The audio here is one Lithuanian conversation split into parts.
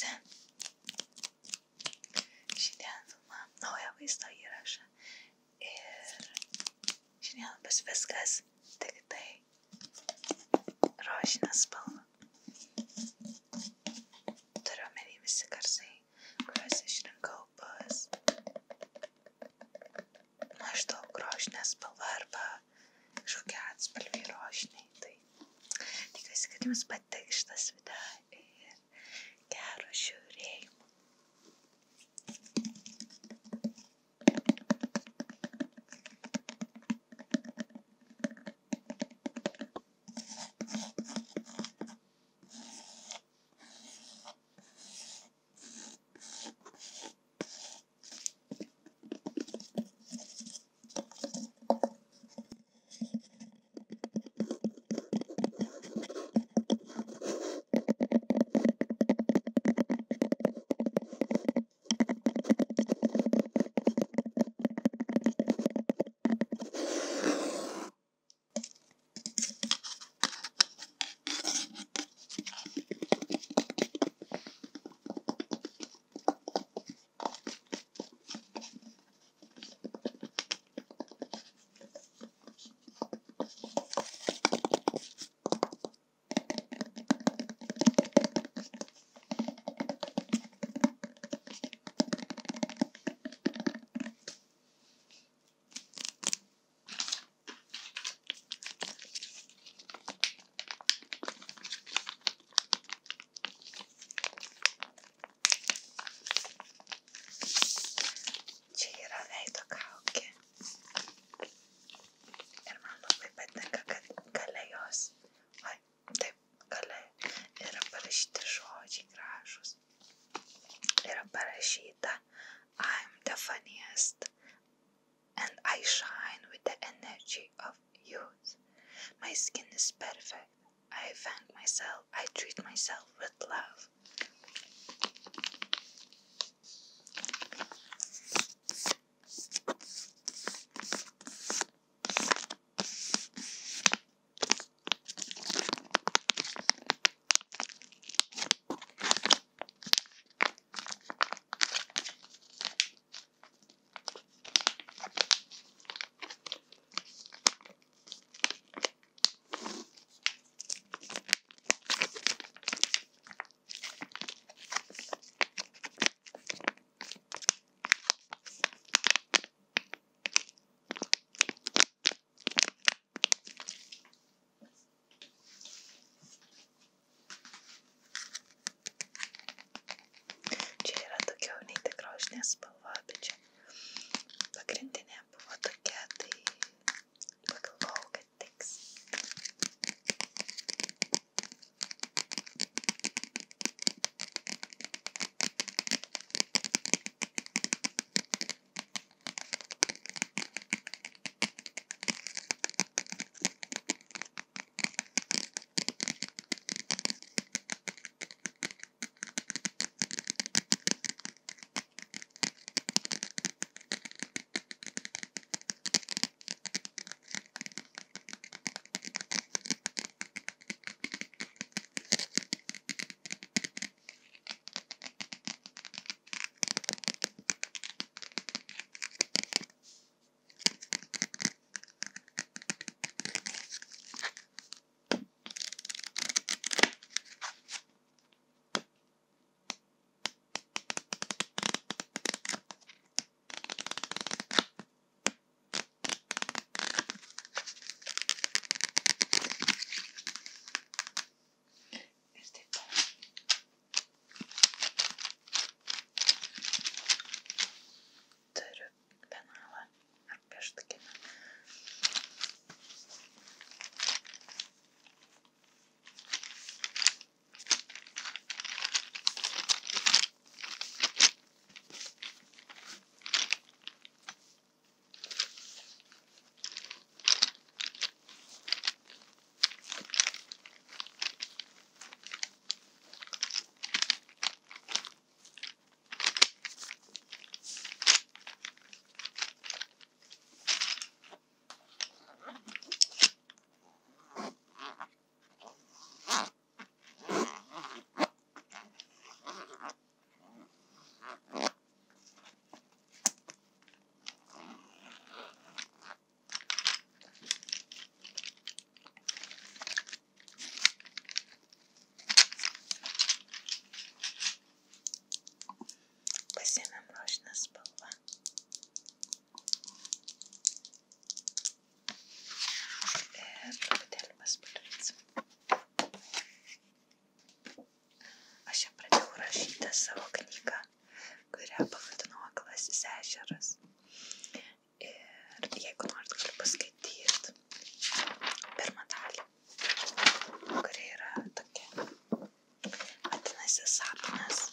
visi. Šiandien filmuojam naują vaizdo įrašą ir šiandien bus viskas tik tai rožinė spalva. Turiu omeny visi garsai, kuriuos išrinkau, bus maždaug rožinė spalva arba kažkokie atspalviai rožiniai. Tai tikiuosi, kad jums patiks šitas video ir gero žiūrėjimo. I'm the funniest and I shine with the energy of youth. My skin is perfect. I thank myself. I treat myself with love. savo knygą, kurią pavadinau Aklasis ežeras. Ir jeigu norit, galiu paskaityti pirmą dalį, kuri yra tokia, vadinasi sapnas.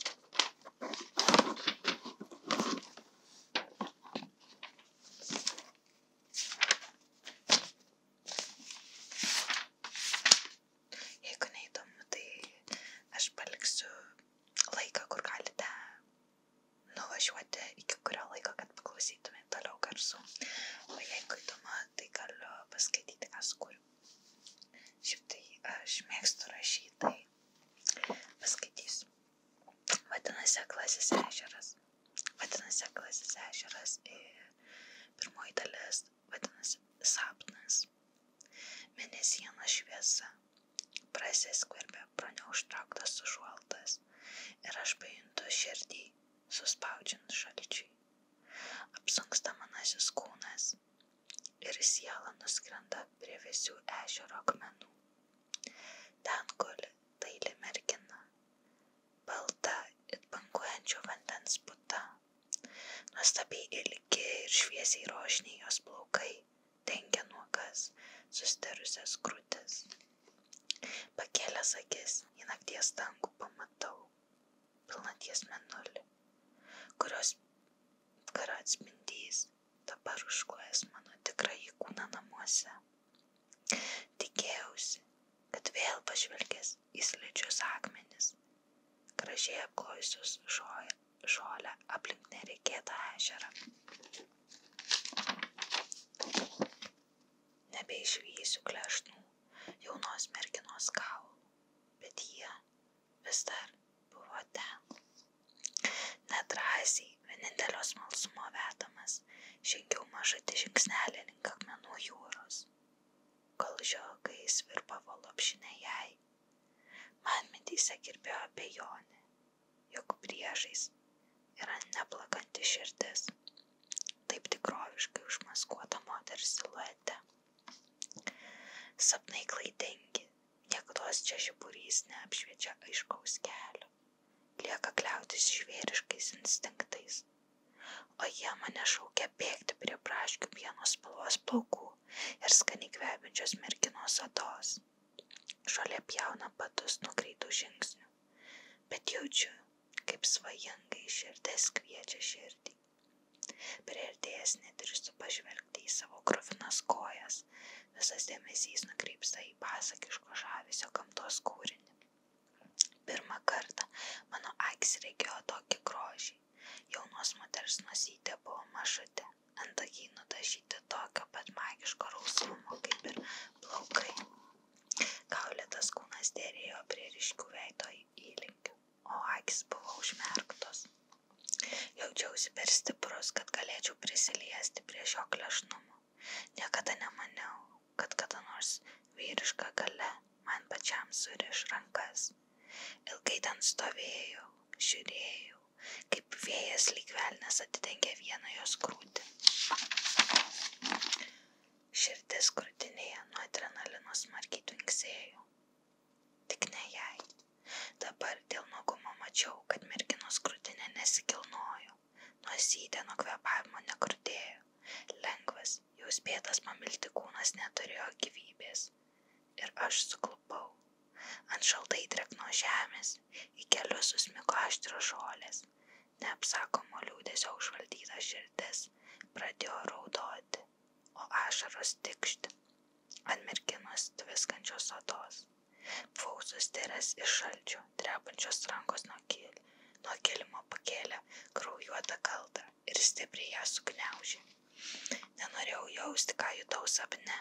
Jeigu neįdomu, tai aš paliksiu laiką, kur galite nuvažiuoti iki kurio laiko, kad paklausytumėte toliau garsų. O jeigu įdomu, tai galiu paskaityti, ką sukūriau. Šiaip tai aš mėgstu rašyti, tai paskaitysiu. Vadinasi Aklasis ežeras. Ir pirmoji dalis vadinasi sapnas. Mėnesienos šviesa prasiskverbia pro neužtrauktas užuolaidas ir aš pajuntu širdį suspaudžiant šalčiui. Apsunksta manasis kūnas ir siela nuskrenda prie vėsių ežero akmenų. Ten guli daili mergina, balta it banguojančio vandens puta. Nuostabiai ilgi ir šviesiai rožiniai jos plaukai dengia nuogas sustirusias krūtis. Pakėlęs akis į nakties dangų pamatau pilnaties mėnulį, kurio atspindys dabar užklojas mano tikrąjį kūną namuose. Tikėjausi, kad vėl pažvelgęs į slidžius akmenis, gražiai apklojusius žolę aplink neregėtą ežerą. Nebeišvysiu klešnų jaunos merginos kaulų, bet jie vis dar buvo ten. Nedrąsiai, vienintelio smalsumo vedamas, žengiau mažutį žingsnelį link akmenų jūros, kol žiogai svirpavo lopšinę jai. Man mintyse kirbėjo abejonė, jog priešais yra neplakanti širdis, taip tikroviškai užmaskuota moters siluete. Sapnai klaidingi, niekados čia žiburys neapšviečia aiškaus kelio, lieka kliautis žvėriškais instinktais, o jie mane šaukia bėgti prie braškių pieno spalvos plaukų ir skaniai kvepiančios merginos odos. Žolė pjauna batus nuo greitų žingsnių, bet jaučiu, kaip svajingai širdis kviečia širdį. Priartėjęs nedrįstu pažvelgti į savo kruvinas kojas, visas dėmesys nukrypsta į pasakiško žavesio gamtos kūrinį. Pirmą kartą mano akys regėjo tokį grožį. Jaunos moters nosytė buvo mažutė, antakiai nudažyti tokio pat magiško rausvumo kaip ir plaukai. Kaulėtas kūnas derėjo prie ryškių veido įlinkių, o akys buvo užmerktos. Jaučiausi per stiprus, kad galėčiau prisiliesti prie šio klešnumo. Niekada nemaniau, kad kada nors vyriška galia man pačiam suriš rankas. Ilgai ten stovėjau, žiūrėjau, kaip vėjas lyg velnias atidengia vieną jos krūtį. Širdis krūtinėje nuo adrenalino smarkiai tvinksėjo. Tik ne jai. Dabar dėl nuogumo mačiau, kad merginos krūtinė nesikilnojo, nosytė nuo kvėpavimo nekrutėjo, lengvas, jau spėtas pamilti kūnas neturėjo gyvybės. Ir aš suklupau. Ant šaltai drėgnos žemės į kelius susmigo aštrios žolės. Neapsakomo liūdesio užvaldyta širdis pradėjo raudoti, o ašaros tikšti ant merginos tviskančios odos. Buvau sustiręs iš šalčio, drebančios rankos nuo kilimo pakėlė kraujuotą kaltą ir stipriai ją sugniaužė. Nenorėjau jausti, ką jutau sapne,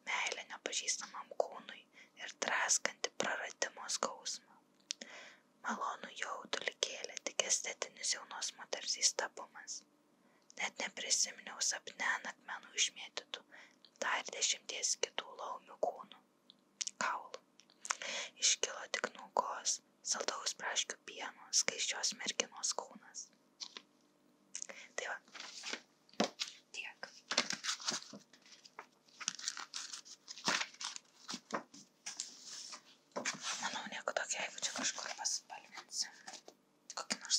meilę nepažįstamam kūnui ir draskantį praradimo skausmą. Malonų jaudulį kėlė tik estetinis jaunos moters įstabumas. Net neprisiminiau sapne ant akmenų išmėtytų dar 10 kitų laumių kūnų. Kaulų. Iškilo tik nuogos, saldaus braškių pieno, skaisčios merginos kūnas. Tai va, tiek. Manau, nieko tokio, jeigu čia kažkur paspalvinsim kokį nors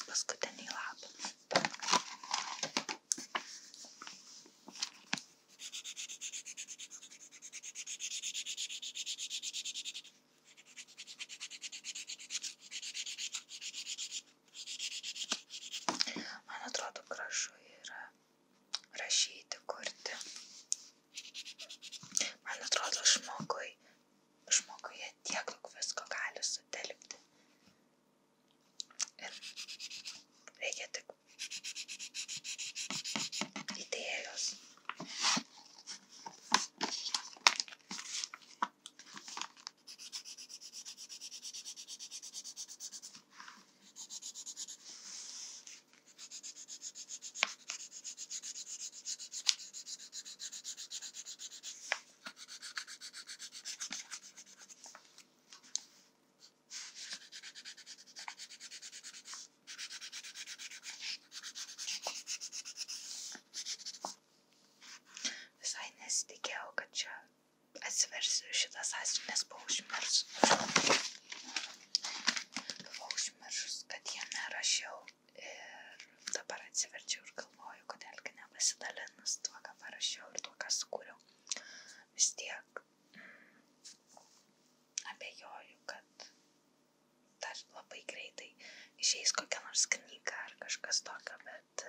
išeis kokia nors knyga ar kažkas tokio, bet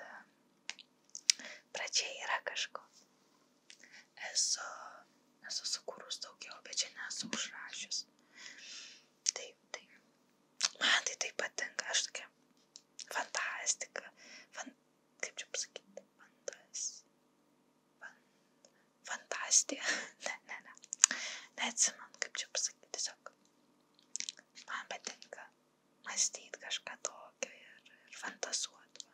pradžia yra kažko. Esu sukūrus daugiau, bet čia nesu užrašius. Taip. Man tai patinka, aš tokia fantastika, kaip čia pasakyti, fantastija, neatsimenu, kaip čia pasakyti, tiesiog man patinka mąstyti kažką tokio ir fantazuoti.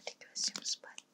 Tikiuosi jums patiko.